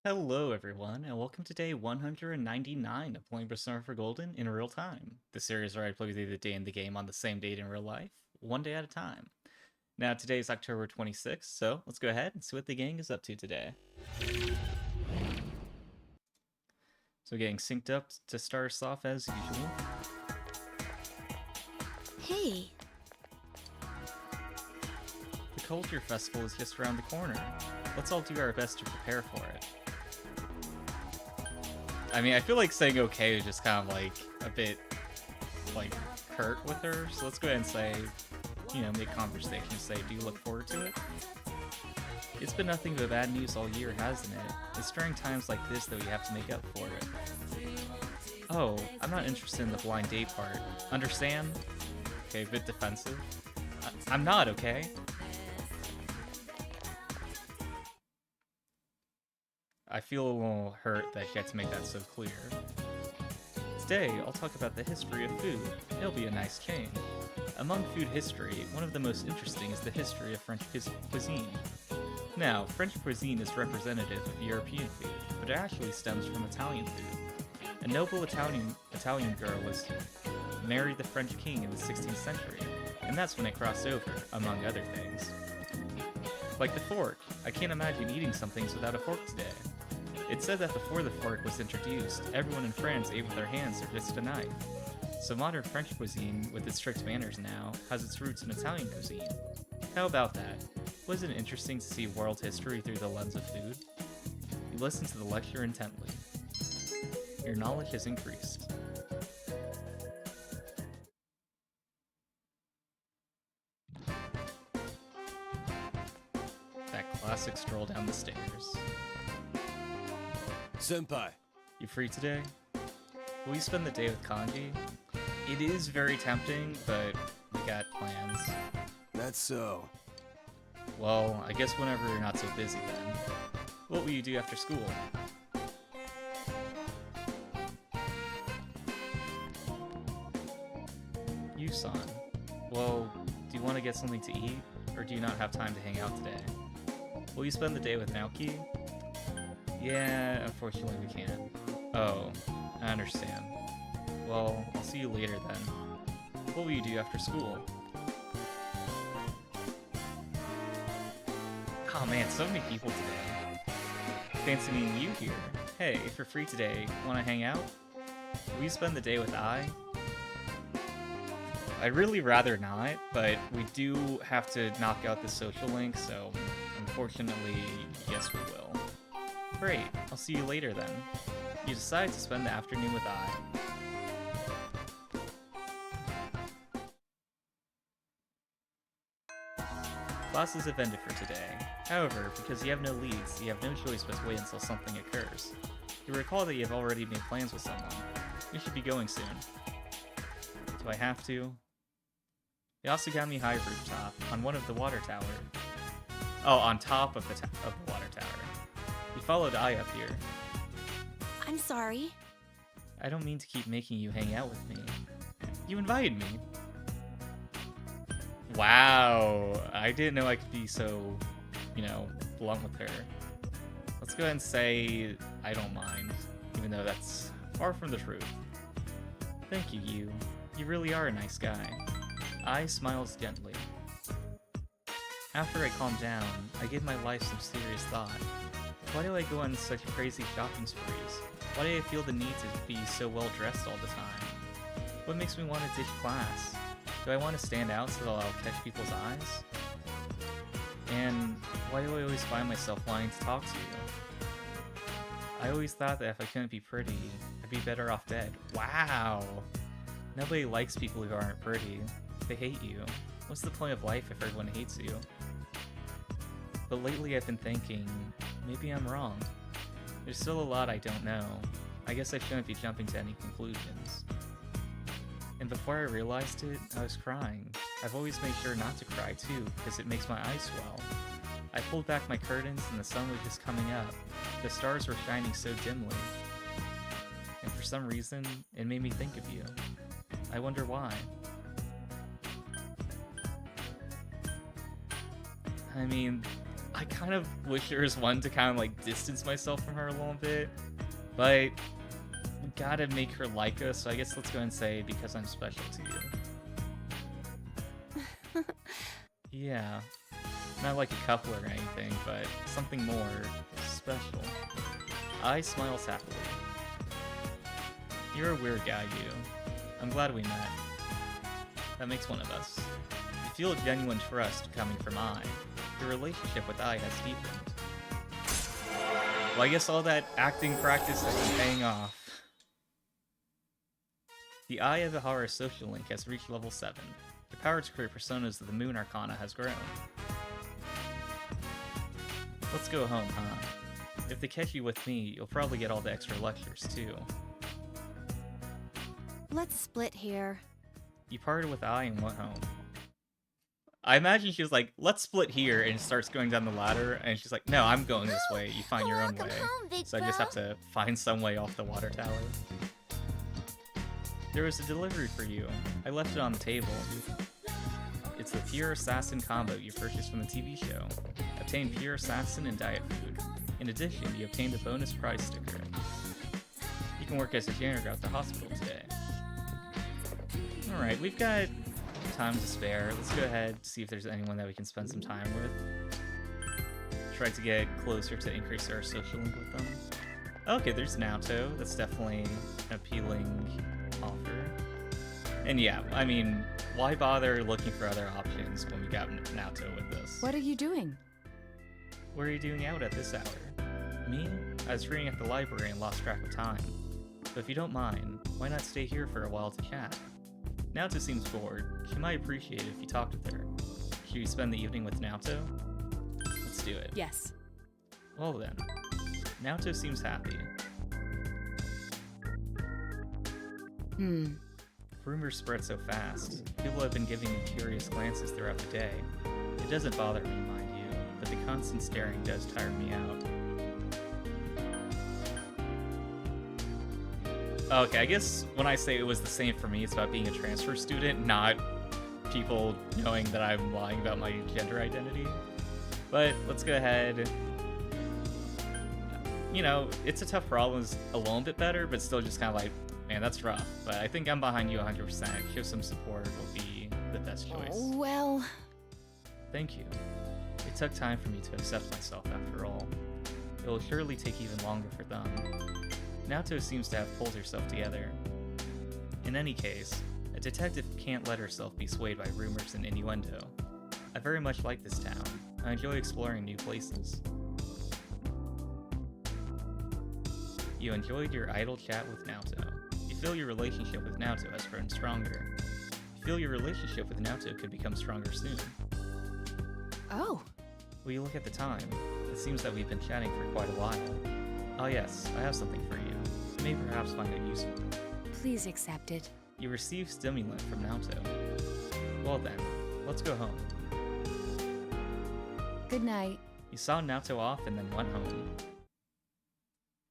Hello, everyone, and welcome to day 199 of playing Persona for Golden in real time. The series where I play with you the day in the game on the same date in real life, one day at a time. Now, today is October 26th, so let's go ahead and see what the gang is up to today. So, getting synced up to start us off as usual. Hey, The Culture Festival is just around the corner. Let's all do our best to prepare for it. I mean, I feel like saying okay is just kind of like a bit like curt with her, so let's go ahead and say, make conversation, say, do you look forward to it? It's been nothing but bad news all year, hasn't it? It's during times like this that we have to make up for it. Oh, I'm not interested in the blind date part. Understand? Okay, a bit defensive. I'm not, okay? I feel a little hurt that she had to make that so clear. Today, I'll talk about the history of food. It'll be a nice change. Among food history, one of the most interesting is the history of French cuisine. Now, French cuisine is representative of European food, but it actually stems from Italian food. A noble Italian girl was married the French king in the 16th century, and that's when it crossed over, among other things. Like the fork, I can't imagine eating some things without a fork today. It's said that before the fork was introduced, everyone in France ate with their hands or just a knife. So modern French cuisine, with its strict manners now, has its roots in Italian cuisine. How about that? Wasn't it interesting to see world history through the lens of food? You listen to the lecture intently. Your knowledge has increased. That classic stroll down the stairs. Senpai. You free today? Will you spend the day with Kanji? It is very tempting, but we got plans. That's so. Well, I guess whenever you're not so busy then. What will you do after school? Yusan. Well, do you want to get something to eat, or do you not have time to hang out today? Will you spend the day with Naoki? Yeah, unfortunately we can't. Oh, I understand. Well, I'll see you later then. What will you do after school? Oh man, so many people today. Fancy meeting you here. Hey, if you're free today, wanna hang out? Will you spend the day with I? I'd really rather not, but we do have to knock out the social link, so unfortunately, yes we will. Great, I'll see you later then. You decide to spend the afternoon with I. Classes have ended for today. However, because you have no leads, you have no choice but to wait until something occurs. You recall that you have already made plans with someone. You should be going soon. Do I have to? The Asagami High rooftop, on one of the water tower. Oh, on top of the water tower. You followed I up here. I'm sorry. I don't mean to keep making you hang out with me. You invited me. Wow, I didn't know I could be so, blunt with her. Let's go ahead and say I don't mind, even though that's far from the truth. Thank you, you. You really are a nice guy. I smiles gently. After I calm down, I give my life some serious thought. Why do I go on such crazy shopping sprees? Why do I feel the need to be so well dressed all the time? What makes me want to ditch class? Do I want to stand out so that I'll catch people's eyes? And why do I always find myself wanting to talk to you? I always thought that if I couldn't be pretty, I'd be better off dead. Wow! Nobody likes people who aren't pretty. They hate you. What's the point of life if everyone hates you? But lately I've been thinking, maybe I'm wrong. There's still a lot I don't know. I guess I shouldn't be jumping to any conclusions. And before I realized it, I was crying. I've always made sure not to cry too, because it makes my eyes swell. I pulled back my curtains and the sun was just coming up. The stars were shining so dimly. And for some reason, it made me think of you. I wonder why. I mean, I kind of wish there was one to kind of like distance myself from her a little bit, but we gotta make her like us, so I guess let's go and say because I'm special to you. Yeah. Not like a couple or anything, but something more special. I smiles happily. You're a weird guy, you. I'm glad we met. That makes one of us. You feel genuine trust coming from I. Your relationship with I has deepened. Well, I guess all that acting practice has been paying off. The Eye of Ihara's social link has reached level 7. The power to create personas of the Moon Arcana has grown. Let's go home, huh? If they catch you with me, you'll probably get all the extra lectures, too. Let's split here. You parted with I and went home. I imagine she was like, let's split here, and starts going down the ladder, and she's like, no, I'm going this way. You find your own way. Home, big So I just have to find some way off the water tower. There was a delivery for you. I left it on the table. It's the Pure Assassin combo you purchased from the TV show. Obtain Pure Assassin and diet food. In addition, you obtained a bonus prize sticker. You can work as a janitor at the hospital today. Alright, we've got time to spare. Let's go ahead and see if there's anyone that we can spend some time with. Try to get closer to increase our social link with them. Okay, there's Naoto. That's definitely an appealing offer. And yeah, I mean, why bother looking for other options when we got Naoto with this? What are you doing? What are you doing out at this hour? Me? I was reading at the library and lost track of time. But if you don't mind, why not stay here for a while to chat? Naoto seems bored. She might appreciate it if you talked with her. Should we spend the evening with Naoto? Let's do it. Yes. Well then. Naoto seems happy. Rumors spread so fast. People have been giving me curious glances throughout the day. It doesn't bother me, mind you, but the constant staring does tire me out. Okay, I guess when I say it was the same for me, it's about being a transfer student, not people knowing that I'm lying about my gender identity. But let's go ahead. You know, it's a tough problem, it's a little bit better, but still just kind of like, man, that's rough. But I think I'm behind you 100%. Show some support will be the best choice. Oh, well. Thank you. It took time for me to accept myself after all. It will surely take even longer for them. Naoto seems to have pulled herself together. In any case, a detective can't let herself be swayed by rumors and innuendo. I very much like this town. I enjoy exploring new places. You enjoyed your idle chat with Naoto. You feel your relationship with Naoto has grown stronger. You feel your relationship with Naoto could become stronger soon. Oh. Will you look at the time? It seems that we've been chatting for quite a while. Oh yes, I have something for you. You may perhaps find it useful. Please accept it. You received stimulant from Naoto. Well then, let's go home. Good night. You saw Naoto off and then went home.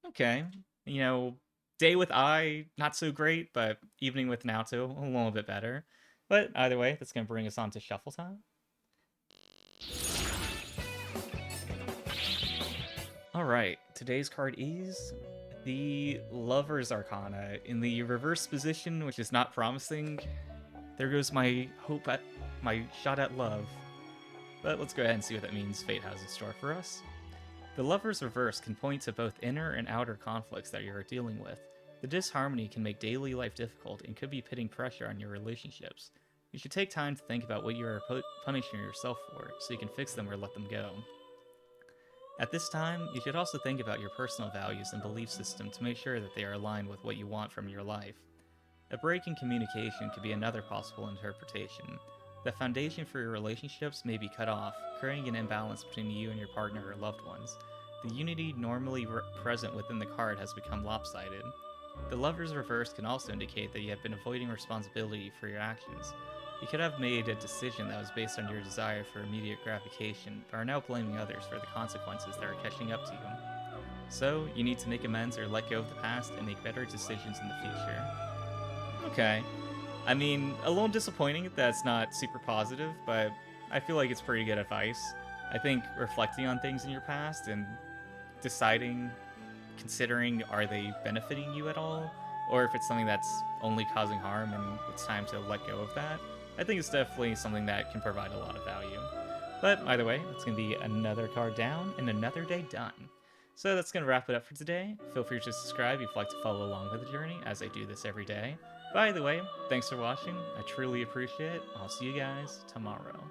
Okay, you know, day with I, not so great, but evening with Naoto, a little bit better. But either way, that's going to bring us on to shuffle time. Alright, today's card is the Lover's Arcana in the reverse position, which is not promising. There goes my hope at my shot at love. But let's go ahead and see what that means fate has in store for us. The Lover's Reverse can point to both inner and outer conflicts that you are dealing with. The disharmony can make daily life difficult and could be putting pressure on your relationships. You should take time to think about what you are punishing yourself for, so you can fix them or let them go. At this time, you should also think about your personal values and belief system to make sure that they are aligned with what you want from your life. A break in communication could be another possible interpretation. The foundation for your relationships may be cut off, creating an imbalance between you and your partner or loved ones. The unity normally present within the card has become lopsided. The Lover's Reverse can also indicate that you have been avoiding responsibility for your actions. You could have made a decision that was based on your desire for immediate gratification, but are now blaming others for the consequences that are catching up to you. So, you need to make amends or let go of the past and make better decisions in the future. Okay. I mean, a little disappointing that it's not super positive, but I feel like it's pretty good advice. I think reflecting on things in your past and deciding, considering are they benefiting you at all, or if it's something that's only causing harm and it's time to let go of that, I think it's definitely something that can provide a lot of value. But either way, that's going to be another card down and another day done. So that's going to wrap it up for today. Feel free to subscribe if you'd like to follow along with the journey, as I do this every day. By the way, thanks for watching. I truly appreciate it. I'll see you guys tomorrow.